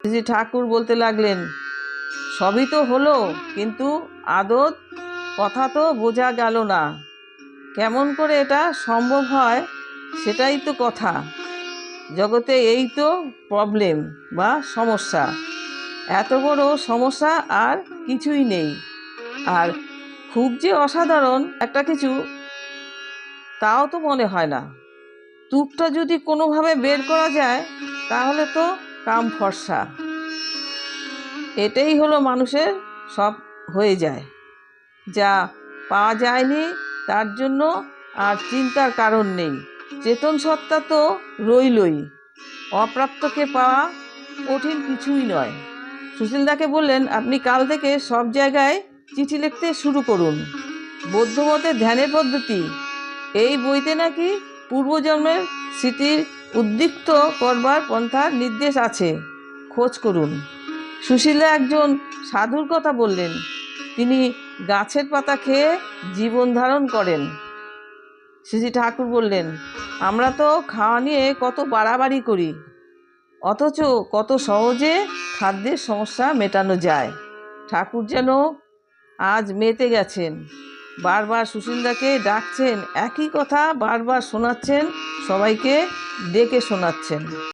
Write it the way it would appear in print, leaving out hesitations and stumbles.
শ্রী ঠাকুর বলতে লাগলেন, সবই তো হলো, কিন্তু আদত কথা তো বোঝা গেল না। কেমন করে এটা সম্ভব হয় সেটাই তো কথা। জগতে এই তো প্রবলেম বা সমস্যা। এত বড় সমস্যা আর কিছুই নেই। আর খুব যে অসাধারণ একটা কিছু তাও তো মনে হয় না। তুকটা যদি কোনোভাবে বের করা যায় তাহলে তো কাম ফর্সা। এটাই হলো মানুষের সব হয়ে যায়। যা পাওয়া যায়নি তার জন্য আর চিন্তার কারণ নেই। চেতন সত্তা তো রইলই, অপ্রাপ্তকে পাওয়া কঠিন কিছুই নয়। সুশীলদাকে বললেন, আপনি কাল থেকে সব জায়গায় চিঠি লিখতে শুরু করুন। বৌদ্ধমতের ধ্যানের পদ্ধতি, এই বইতে নাকি পূর্বজন্মের স্মৃতির উদ্দীপ্ত করবার পন্থার নির্দেশ আছে, খোঁজ করুন। সুশীলা একজন সাধুর কথা বললেন, তিনি গাছের পাতা খেয়ে জীবন ধারণ করেন। শ্রী ঠাকুর বললেন, আমরা তো খাওয়া নিয়ে কত বাড়াবাড়ি করি, অথচ কত সহজে খাদ্যের সমস্যা মেটানো যায়। ঠাকুর যেন আজ মেতে গেছেন, বারবার সুশীলদাকে ডাকছেন, একই কথা বারবার শোনাচ্ছেন, সবাইকে ডেকে শোনাচ্ছেন।